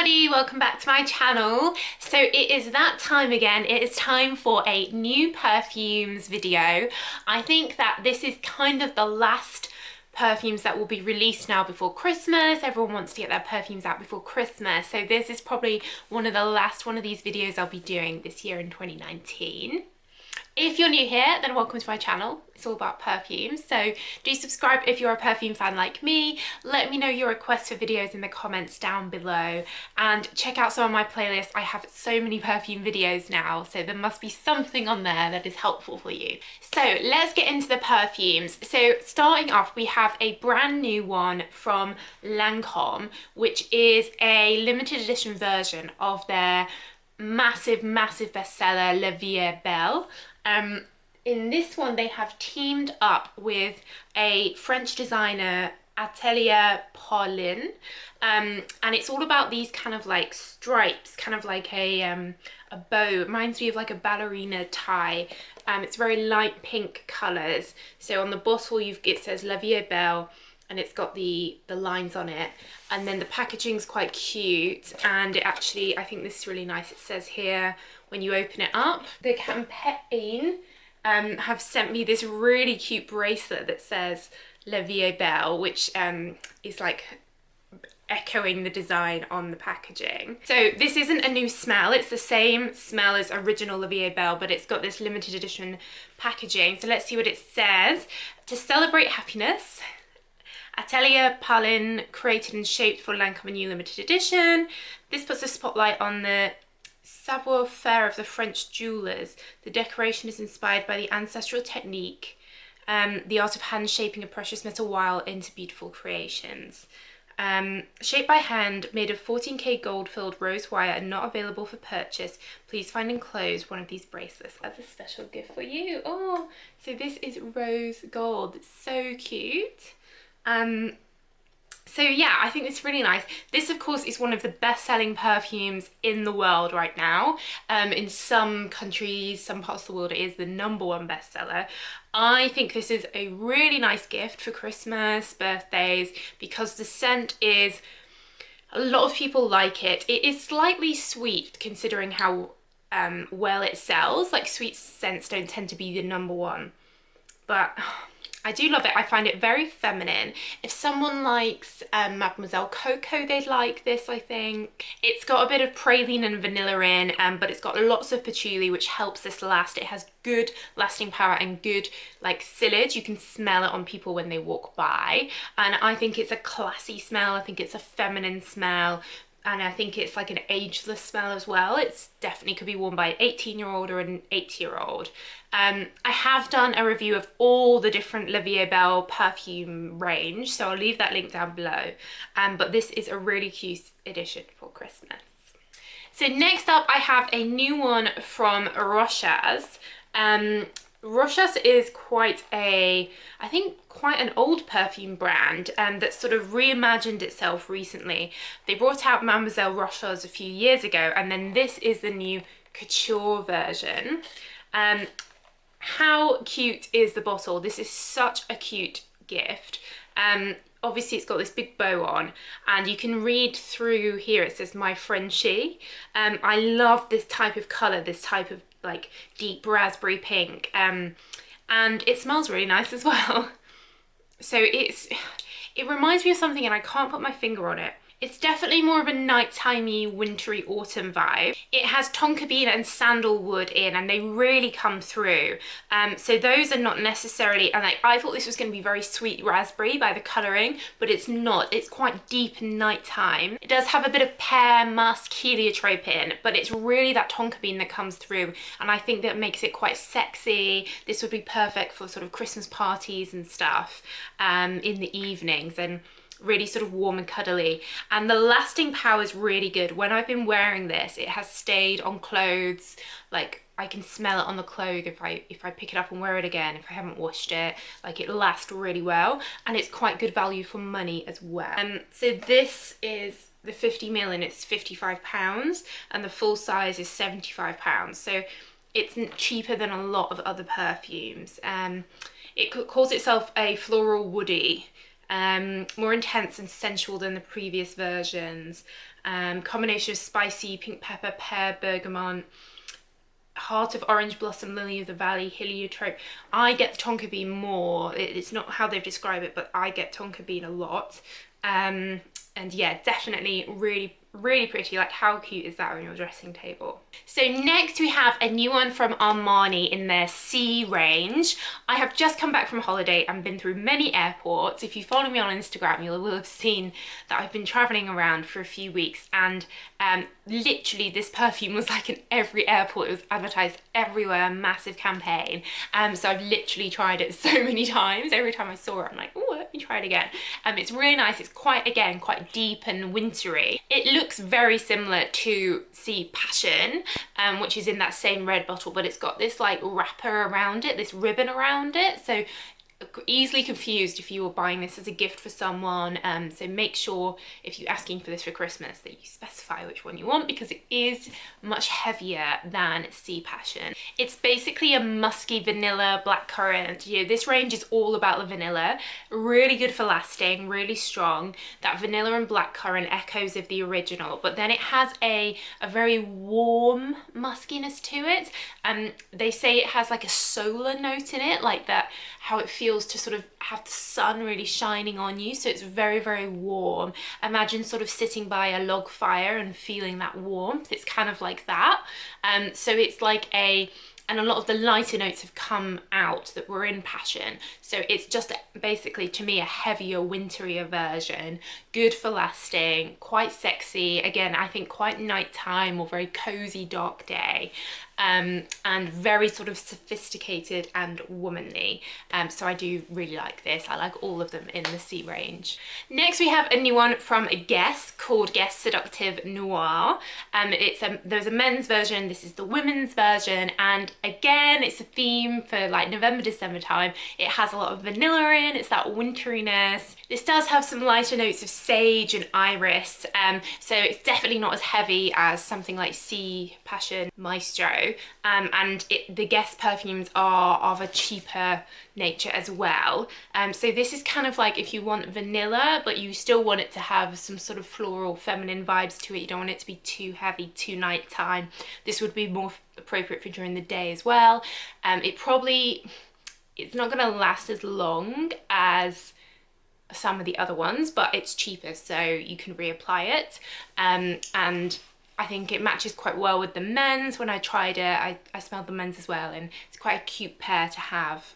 everybody, welcome back to my channel. So it is that time again. It is time for a new perfumes video. I think that this is kind of the last perfumes that will be released now before Christmas. Everyone wants to get their perfumes out before Christmas, so this is probably one of the last one of these videos I'll be doing this year in 2019. If you're new here, then welcome to my channel. It's all about perfumes, so do subscribe if you're a perfume fan like me. Let me know your requests for videos in the comments down below, and check out some of my playlists. I have so many perfume videos now, so there must be something on there that is helpful for you. So let's get into the perfumes. So starting off, we have a brand new one from Lancome, which is a limited edition version of their massive bestseller Vie Est Belle. In this one they have teamed up with a French designer, ATELIER PAULIN, and it's all about these kind of like stripes, kind of like a bow. It reminds me of like a ballerina tie. It's very light pink colours. So on the bottle it says La Vie Est Belle, and it's got the lines on it, and then the packaging's quite cute, and it actually, I think this is really nice. It says here when you open it up, the campaign have sent me this really cute bracelet that says La Vie Est Belle, which is like echoing the design on the packaging. So this isn't a new smell, it's the same smell as original La Vie Est Belle, but it's got this limited edition packaging. So let's see what it says. To celebrate happiness, ATELIER PAULIN created and shaped for Lancome new limited edition. This puts a spotlight on the savoir-faire of the French jewelers. The decoration is inspired by the ancestral technique, the art of hand shaping a precious metal wire into beautiful creations. Shaped by hand, made of 14K gold-filled rose wire and not available for purchase. Please find enclosed one of these bracelets as a special gift for you. Oh, so this is rose gold. It's so cute. So yeah, I think it's really nice. This of course is one of the best-selling perfumes in the world right now. In some countries, some parts of the world, it is the #1 bestseller. I think this is a really nice gift for Christmas, birthdays, because the scent is, a lot of people like it. It is slightly sweet considering how well it sells. Like, sweet scents don't tend to be the #1, but I do love it. I find it very feminine. If someone likes Mademoiselle Cocoa, they'd like this, I think. It's got a bit of praline and vanilla in, but it's got lots of patchouli, which helps this last. It has good lasting power and good like sillage. You can smell it on people when they walk by. And I think it's a classy smell. I think it's a feminine smell. And I think it's like an ageless smell as well. It's definitely could be worn by an 18-year-old or an 80-year-old. I have done a review of all the different La Vie Est Belle perfume range, so I'll leave that link down below. But this is a really cute edition for Christmas. So next up, I have a new one from Rochas. Rochas is quite I think quite an old perfume brand that sort of reimagined itself recently. They brought out Mademoiselle Rochas a few years ago, and then this is the new Couture version. How cute is the bottle? This is such a cute gift. Obviously it's got this big bow on, and you can read through here, it says my Frenchie. I love this type of colour, this type of like deep raspberry pink, and it smells really nice as well. So it reminds me of something, and I can't put my finger on it. It's definitely more of a nightimey, wintry autumn vibe. It has tonka bean and sandalwood in, and they really come through. So those are not necessarily, and I thought this was going to be very sweet raspberry by the colouring, but it's not. It's quite deep nighttime. It does have a bit of pear, musk, heliotrope in, but it's really that tonka bean that comes through, and I think that makes it quite sexy. This would be perfect for sort of Christmas parties and stuff in the evenings, and really sort of warm and cuddly. And the lasting power is really good. When I've been wearing this, it has stayed on clothes. Like, I can smell it on the clothes if I pick it up and wear it again, if I haven't washed it. Like, it lasts really well, and it's quite good value for money as well. So this is the 50ml, and it's £55, and the full size is £75. So it's cheaper than a lot of other perfumes. It calls itself a floral woody, more intense and sensual than the previous versions. Combination of spicy, pink pepper, pear, bergamot, heart of orange blossom, lily of the valley, heliotrope. I get the tonka bean more. It's not how they've described it, but I get tonka bean a lot. And yeah, definitely really pretty. Like, how cute is that on your dressing table? So next we have a new one from Armani in their C range. I have just come back from holiday and been through many airports. If you follow me on Instagram, you will have seen that I've been traveling around for a few weeks, and literally this perfume was like in every airport. It was advertised everywhere, massive campaign. So I've literally tried it so many times. Every time I saw it, I'm like, oh, let me try it again. It's really nice. It's quite deep and wintry. It looks very similar to See Passion, which is in that same red bottle, but it's got this like wrapper around it, this ribbon around it. So easily confused if you were buying this as a gift for someone. So make sure if you're asking for this for Christmas that you specify which one you want, because it is much heavier than Sea Passion. It's basically a musky vanilla blackcurrant. You know, this range is all about the vanilla. Really good for lasting, really strong. That vanilla and blackcurrant echoes of the original, but then it has a very warm muskiness to it. They say it has like a solar note in it, like that, how it feels to sort of have the sun really shining on you. So it's very warm. Imagine sort of sitting by a log fire and feeling that warmth. It's kind of like that. So it's like and a lot of the lighter notes have come out that were in Passion. So it's just basically, to me, a heavier, winterier version. Good for lasting, quite sexy. Again, I think quite nighttime or very cozy dark day. And very sort of sophisticated and womanly. So I do really like this. I like all of them in the C range. Next we have a new one from Guess called Guess Seductive Noir. There's a men's version, this is the women's version, and again it's a theme for like November, December time. It has a lot of vanilla in, it's that winteriness. This does have some lighter notes of sage and iris, so it's definitely not as heavy as something like Sea Passion, Maestro. And the Guess perfumes are of a cheaper nature as well. So this is kind of like if you want vanilla, but you still want it to have some sort of floral, feminine vibes to it. You don't want it to be too heavy, too nighttime. This would be more appropriate for during the day as well. It's not going to last as long as some of the other ones, but it's cheaper, so you can reapply it. And I think it matches quite well with the men's. When I tried it, I smelled the men's as well, and it's quite a cute pair to have,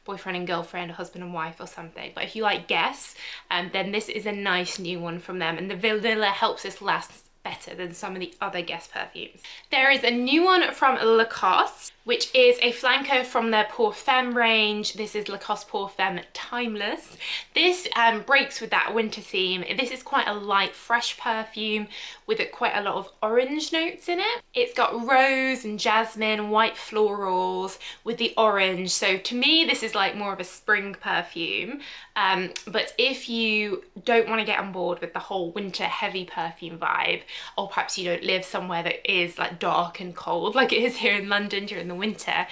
boyfriend and girlfriend, or husband and wife or something. But if you like Guess, then this is a nice new one from them, and the vanilla helps this last better than some of the other Guess perfumes. There is a new one from Lacoste, which is a flanker from their Perfume range. This is Lacoste Perfume Timeless. This breaks with that winter theme. This is quite a light, fresh perfume with quite a lot of orange notes in it. It's got rose and jasmine, white florals with the orange. So to me, this is like more of a spring perfume. But if you don't want to get on board with the whole winter heavy perfume vibe, or perhaps you don't live somewhere that is like dark and cold like it is here in London during the winter,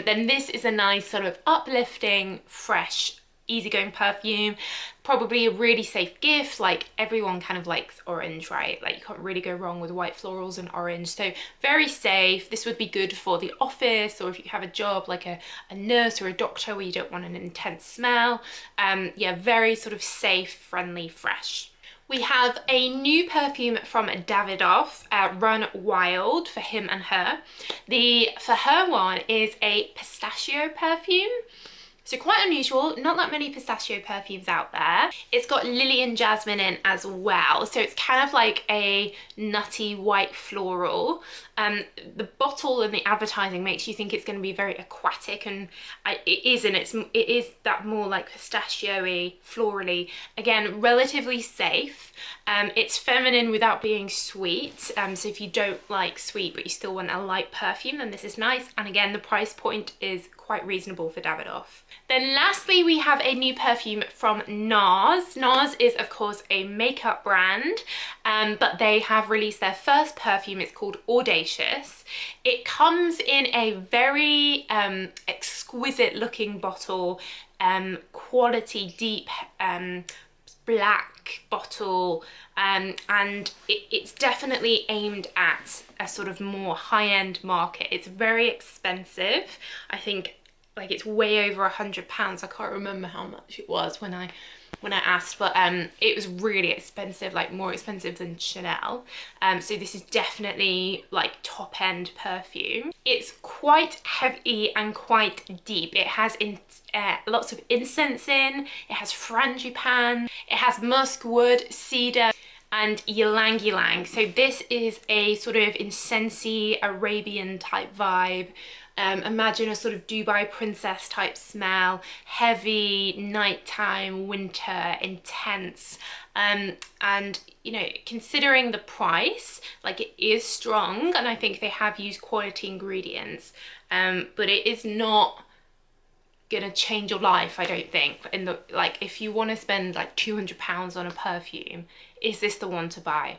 then this is a nice sort of uplifting, fresh, easygoing perfume. Probably a really safe gift. Like, everyone kind of likes orange, right? Like, you can't really go wrong with white florals and orange. So very safe. This would be good for the office, or if you have a job like a nurse or a doctor where you don't want an intense smell. Yeah, very sort of safe, friendly, fresh. We have a new perfume from Davidoff, Run Wild, for him and her. The For Her one is a pistachio perfume. So quite unusual, not that many pistachio perfumes out there. It's got lily and jasmine in as well. So it's kind of like a nutty white floral. The bottle and the advertising makes you think it's going to be very aquatic, and it isn't. It is that more like pistachio-y, florally. Again, relatively safe. It's feminine without being sweet. So if you don't like sweet but you still want a light perfume, then this is nice. And again, the price point is quite reasonable for Davidoff. Then lastly, we have a new perfume from Nars. Nars is of course a makeup brand, but they have released their first perfume. It's called Audacious. It comes in a very exquisite looking bottle, quality, deep black bottle, and it's definitely aimed at a sort of more high-end market. It's very expensive. I think like it's way over £100. I can't remember how much it was when I asked, but it was really expensive, like more expensive than Chanel. So this is definitely like top-end perfume. It's quite heavy and quite deep. It has lots of incense in, it has frangipane, it has musk wood, cedar, and ylang ylang. So this is a sort of incensey Arabian type vibe. Imagine a sort of Dubai princess type smell, heavy, nighttime, winter, intense. And you know, considering the price, like it is strong, and I think they have used quality ingredients, but it is not gonna change your life, I don't think. In the, like, if you want to spend like £200 on a perfume, is this the one to buy?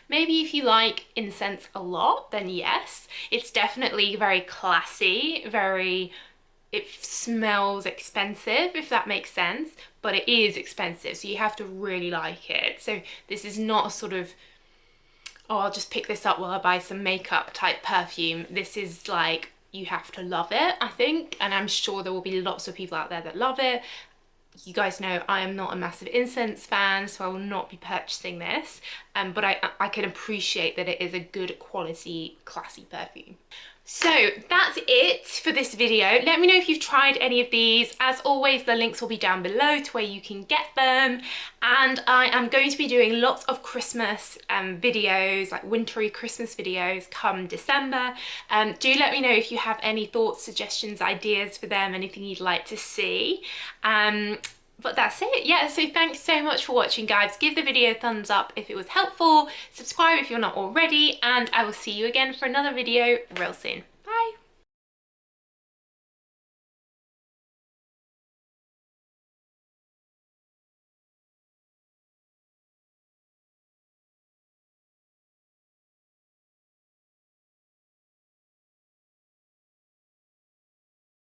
Maybe if you like incense a lot, then yes. It's definitely very classy, it smells expensive, if that makes sense, but it is expensive, so you have to really like it. So this is not a sort of, oh, I'll just pick this up while I buy some makeup type perfume. This is like, you have to love it, I think, and I'm sure there will be lots of people out there that love it. You guys know I am not a massive incense fan, so I will not be purchasing this, but I can appreciate that it is a good quality, classy perfume. So that's it for this video. Let me know if you've tried any of these. As always, the links will be down below to where you can get them. And I am going to be doing lots of Christmas videos, like wintry Christmas videos come December. Do let me know if you have any thoughts, suggestions, ideas for them, anything you'd like to see. But that's it. Yeah, so thanks so much for watching, guys. Give the video a thumbs up if it was helpful, subscribe if you're not already, and I will see you again for another video real soon.